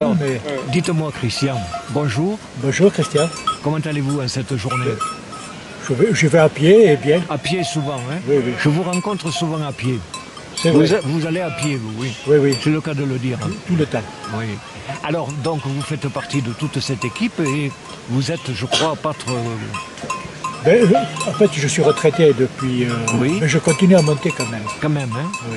Alors, dites-moi Christian, bonjour. Bonjour Christian. Comment allez-vous en cette journée? Je vais à pied et bien. À pied souvent, hein? Oui, oui. Je vous rencontre souvent à pied. C'est vrai. Vous allez à pied, vous, oui. Oui, oui. C'est le cas de le dire. Tout le temps. Oui. Alors, donc, vous faites partie de toute cette équipe et vous êtes, je crois, pâtre... En fait, je suis retraité depuis... Oui. Mais je continue à monter quand même. Quand même, hein? Oui.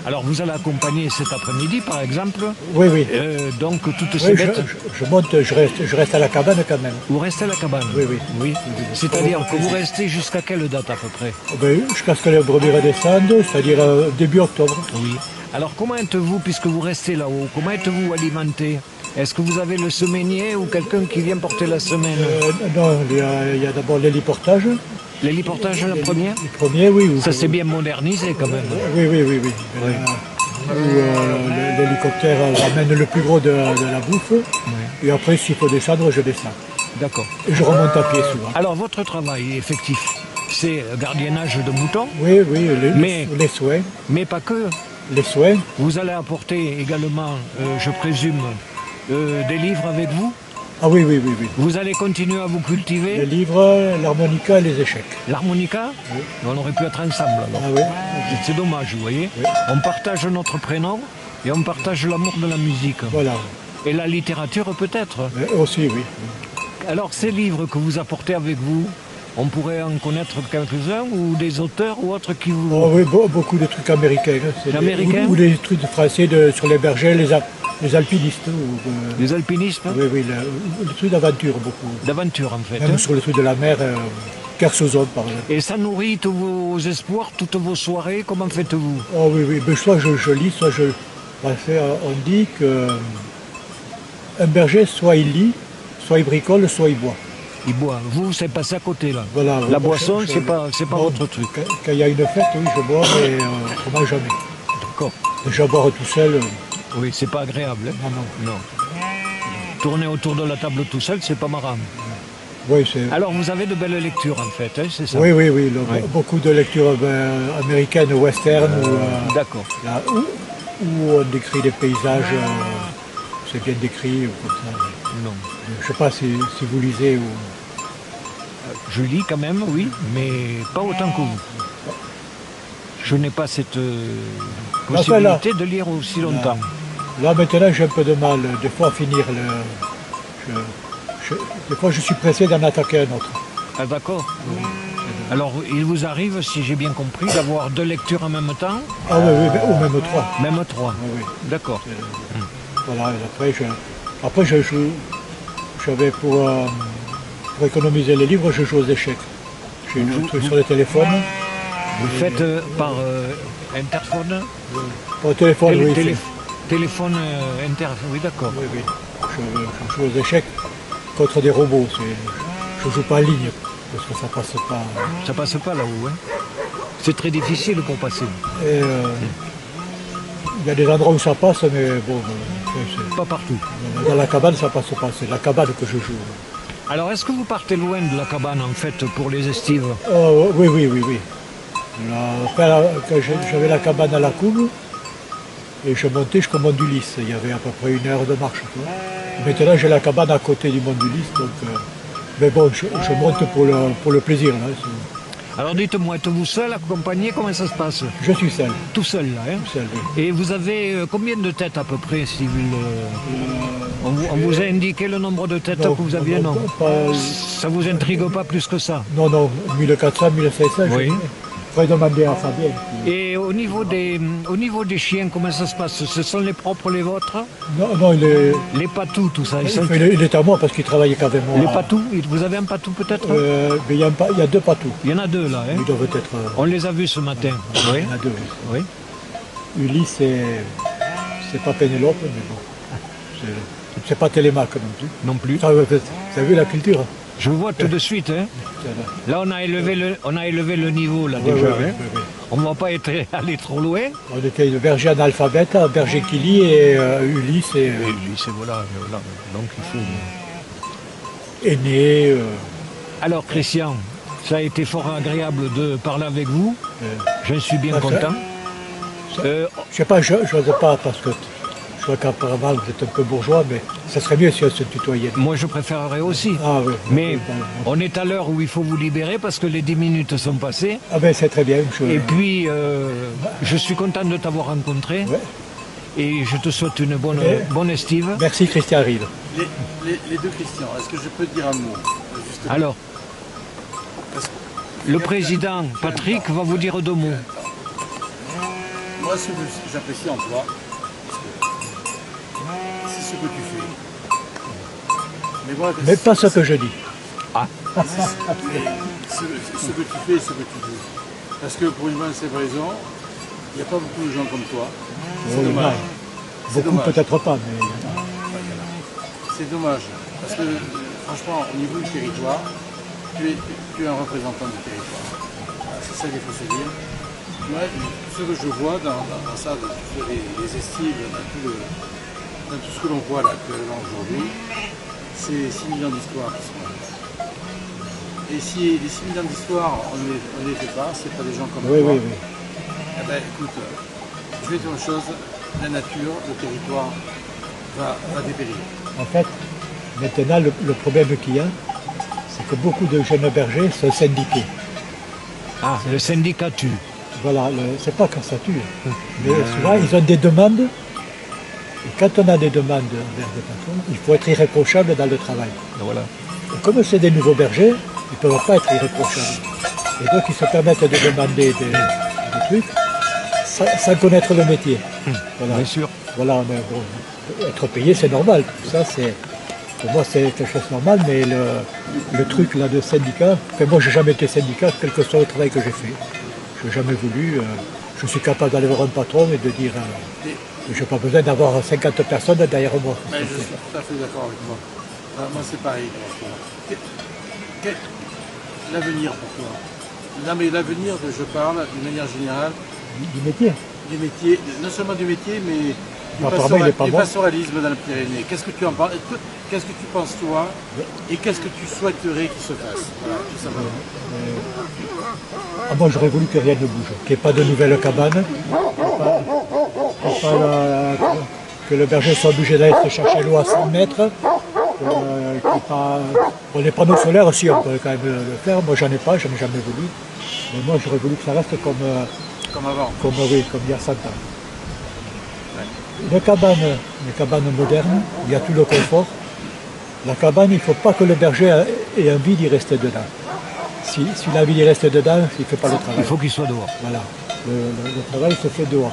Alors, vous allez accompagner cet après-midi, par exemple. Oui, oui. Donc, toutes ces Oui, bêtes... je monte, je reste à la cabane quand même. Vous restez à la cabane? Oui, oui. Oui. C'est-à-dire que vous restez jusqu'à quelle date à peu près? Jusqu'à ce que les brebis redescendent, c'est-à-dire début octobre. Oui. Alors comment êtes-vous, puisque vous restez là-haut, comment êtes-vous alimenté? Est-ce que vous avez le semainier ou quelqu'un qui vient porter la semaine? Non, il y a d'abord l'héliportage. L'héliportage le premier? Le premier, oui. Ça s'est bien modernisé quand même. Oui. Où l'hélicoptère ramène le plus gros de la bouffe. Oui. Et après, s'il faut descendre, je descends. D'accord. Et je remonte à pied souvent. Alors votre travail effectif, c'est gardiennage de moutons? Oui, les soins. Mais pas que. Les soins. Vous allez apporter également, je présume, des livres avec vous? Ah oui. Vous allez continuer à vous cultiver? Les livres, l'harmonica et les échecs. L'harmonica? Oui. On aurait pu être ensemble alors. Ah oui. C'est dommage, vous voyez. Oui. On partage notre prénom et on partage l'amour de la musique. Voilà. Et la littérature peut-être. Aussi, oui. Alors ces livres que vous apportez avec vous, on pourrait en connaître quelques-uns ou des auteurs ou autres qui vous... Oh oui, beaucoup de trucs américains. Américains? Ou des trucs français sur les bergers, les alpinistes. Les alpinistes? Oui, les trucs d'aventure beaucoup. D'aventure en fait. Même sur les trucs de la mer, Kersozone par exemple. Et ça nourrit tous vos espoirs, toutes vos soirées, comment faites-vous? Oh oui, mais soit je lis, soit je... On dit que un berger, soit il lit, soit il bricole, soit il boit. Il boit. Vous, c'est passé à côté là. Voilà, la boisson, c'est pas votre truc. Quand il y a une fête, oui, je bois, mais autrement jamais. D'accord. Déjà boire tout seul. Oui, c'est pas agréable. Hein? Non. Tourner autour de la table tout seul, c'est pas marrant. Oui, c'est... Alors, vous avez de belles lectures, en fait, hein, c'est ça? Oui. Beaucoup de lectures américaines, western, d'accord. Où on décrit des paysages, c'est bien décrit, ou comme ça. Non. Je ne sais pas si vous lisez ou... Je lis quand même, oui, mais pas autant que vous. Je n'ai pas cette possibilité de lire aussi longtemps. Là, maintenant, j'ai un peu de mal, des fois, à finir des fois, je suis pressé d'en attaquer un autre. Ah, d'accord. Alors, il vous arrive, si j'ai bien compris, d'avoir deux lectures en même temps? Ah oui, ou même trois. Même trois? Oui. D'accord. Voilà, après, j'avais pour économiser les livres, je joue aux échecs. J'ai un truc sur le téléphone. Vous faites par interphone? Par téléphone, oui. Téléphone oui, d'accord. Oui. Je joue aux échecs contre des robots. Je ne joue pas en ligne, parce que ça passe pas. Ça passe pas là-haut, hein? C'est très difficile pour passer. Il y a des endroits où ça passe, mais bon... Pas partout. Dans la cabane, ça passe pas. C'est la cabane que je joue. Alors, est-ce que vous partez loin de la cabane, en fait, pour les estives? Oui. Quand j'avais la cabane à la Couve, et je montais jusqu'au Mont du Lys. Il y avait à peu près 1 heure de marche. Maintenant, j'ai la cabane à côté du Mont du Lys. Donc, mais bon, je monte pour le plaisir. Là. Alors dites-moi, êtes-vous seul, accompagné? Comment ça se passe? Je suis seul. Tout seul, là, hein? Tout seul, oui. Et vous avez combien de têtes à peu près, si on vous a indiqué le nombre de têtes que vous aviez? Non. Ça vous intrigue pas plus que ça? Non, 1400, 1500. Oui. Il faudrait demander à Fabien. Et au niveau des chiens, comment ça se passe? Ce sont les propres, les vôtres? Non, il est... Les patous, tout ça. Il est à moi parce qu'il travaille qu'avec moi. Les patous? Vous avez un patou peut-être? Mais il y a 2 patous. Il y en a 2 là, hein? Ils doivent être... On les a vus ce matin. Oui. Il y en a 2. Oui. Ulysse, c'est pas Pénélope, mais bon. C'est pas Télémaque non plus. Non plus. Vous avez vu la culture? Je vois tout de suite, hein. Là, on a élevé le niveau, là, déjà. Oui. On ne va pas aller trop loin. On était une berger analphabète, un berger qui lit, et Ulysse et... Ulysse, voilà. Donc, il faut... Aîné... Alors, Christian, ça a été fort agréable de parler avec vous. Je suis bien content. Je sais pas, je n'ose pas, parce que Je vois qu'apparemment vous êtes un peu bourgeois, mais ça serait mieux si on se tutoyait. Moi, je préférerais aussi. Ah oui. Mais on est à l'heure où il faut vous libérer parce que les 10 minutes sont passées. Ah ben c'est très bien. Et puis, je suis content de t'avoir rencontré. Ouais. Et je te souhaite une bonne estive. Merci Christian Rive. Les deux Christian, est-ce que je peux te dire un mot justement? Alors, le président Patrick va vous dire 2 mots. Moi, ce que j'apprécie en toi, c'est ce que tu fais. Mais, moi, Mais pas ce que je dis. ce que tu fais et ce que tu dis. Parce que pour une bonne simple raison, il n'y a pas beaucoup de gens comme toi. C'est dommage. C'est Beaucoup dommage. peut-être pas, mais C'est dommage. Parce que franchement, au niveau du territoire, tu es un représentant du territoire. Voilà, c'est ça qu'il faut se dire. Moi, ce que je vois dans ça, dans les estives, dans tout ce que l'on voit là actuellement aujourd'hui, c'est 6 millions d'histoires qui sont là. Et si les 6 millions d'histoires, on ne les fait pas, c'est pas des gens comme oui, toi. oui, oui. Eh ben, écoute, je vais dire une chose, la nature, le territoire va dépérir. En fait, maintenant, le problème qu'il y a, c'est que beaucoup de jeunes bergers sont syndiqués. Ah, le syndicat tue. Voilà, c'est pas quand ça tue. Mais souvent, ils ont des demandes. Et quand on a des demandes vers des patrons, il faut être irréprochable dans le travail. Voilà. Et comme c'est des nouveaux bergers, ils ne peuvent pas être irréprochables. Et donc, ils se permettent de demander des trucs sans connaître le métier. Voilà. Bien sûr. Voilà, mais bon, être payé, c'est normal. Tout ça, pour moi, c'est quelque chose de normal, mais le truc là de syndicat, enfin, moi, j'ai jamais été syndicat, quel que soit le travail que j'ai fait. Je n'ai jamais voulu. Je suis capable d'aller voir un patron et de dire je n'ai pas besoin d'avoir 50 personnes derrière moi. Mais je suis tout à fait d'accord avec toi. Moi, c'est pareil. L'avenir pour toi? Non, mais l'avenir, je parle d'une manière générale, Du métier. du métier, non seulement du métier, mais Apparemment, il est pas du bon. pastoralisme dans les Pyrénées. Qu'est-ce que tu en penses? Qu'est-ce que tu penses toi? Et qu'est-ce que tu souhaiterais qu'il se fasse? Voilà, tout simplement. Ah, moi, j'aurais voulu que rien ne bouge, qu'il n'y ait pas de nouvelles cabanes, que le berger soit obligé d'aller se chercher l'eau à 100 mètres. Bon, les panneaux solaires aussi, on peut quand même le faire. Moi, j'en ai pas, j'en ai jamais voulu. Mais moi, j'aurais voulu que ça reste comme Comme avant. Comme il y a 100 ans. Les cabanes modernes, il y a tout le confort. La cabane, il ne faut pas que le berger ait envie d'y rester dedans. S'il a envie d'y rester dedans, il ne fait pas le travail. Il faut qu'il soit dehors. Voilà. Le travail se fait dehors.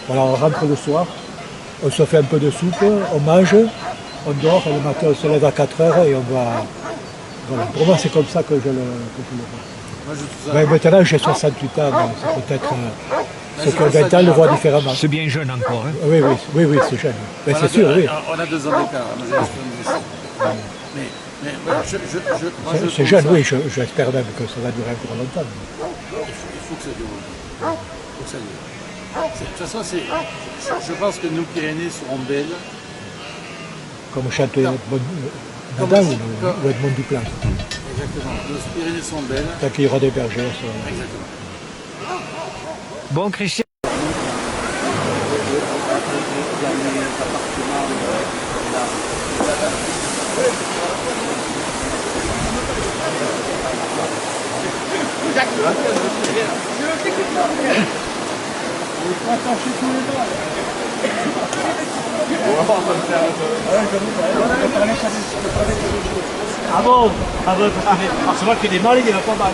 Voilà, on rentre le soir, on se fait un peu de soupe, on mange, on dort, et le matin on se lève à 4 heures et on va. Voilà. Pour moi, c'est comme ça que je le vois. Moi, je trouve ça. Ouais, maintenant, j'ai 68 ans, donc c'est peut-être. Ceux qui ont 20 ans le voient différemment. C'est bien jeune encore. Hein. Oui, c'est jeune. Mais c'est sûr, oui. On a 2 ans d'écart. Moi, j'ai 70. Mais voilà, moi, je C'est trouve jeune, ça- oui, j'espère même que ça va durer encore longtemps. Il faut que ça dure. Il faut que ça dure. De toute façon, je pense que nos Pyrénées seront belles. Comme chante Nadal ou Edmond Duplat. Exactement. Nos Pyrénées sont belles. Tant qu'il y aura des bergers, ça va. Exactement. Bon, Christian. Ah bon? Ah bon, c'est moi qui ai des mal, il va pas mal.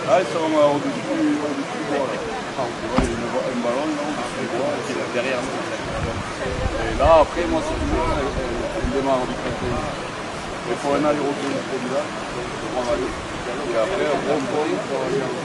Ah, ils sont au-dessus du bois là. Tu vois, il y a un ballon là au-dessus du bois qui est derrière nous. Et là, après, moi, c'est elle démarre du côté. Il faut un aller-retour du village, on va aller. Et après, on prend pour aller en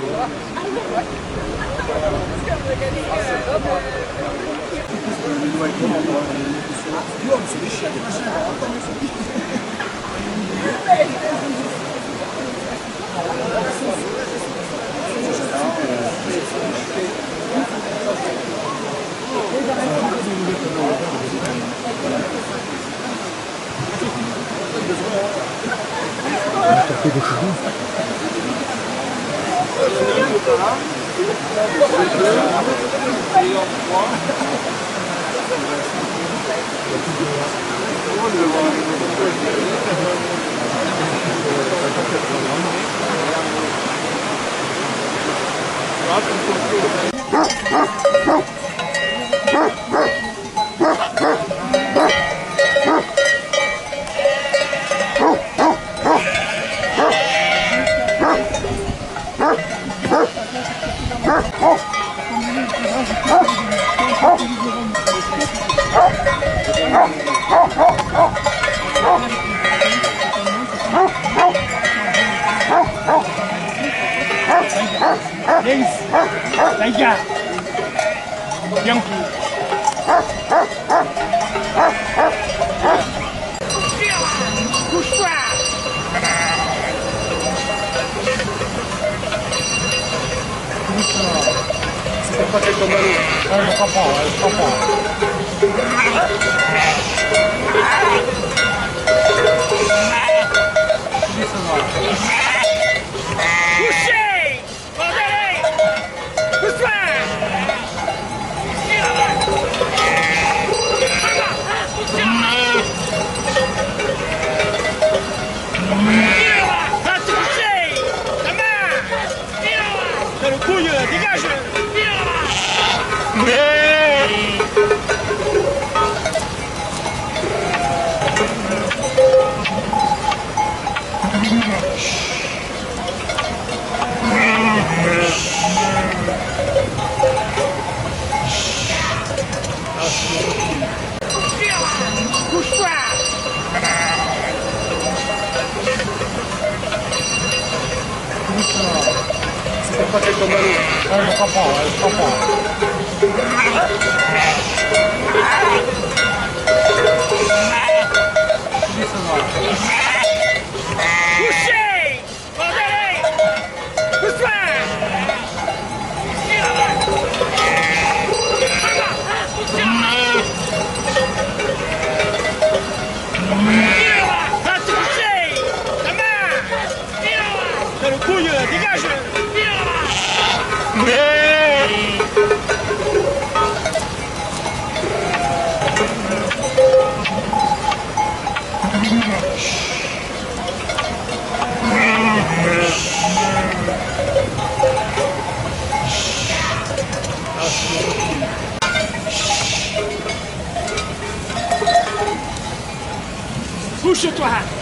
Couche-toi!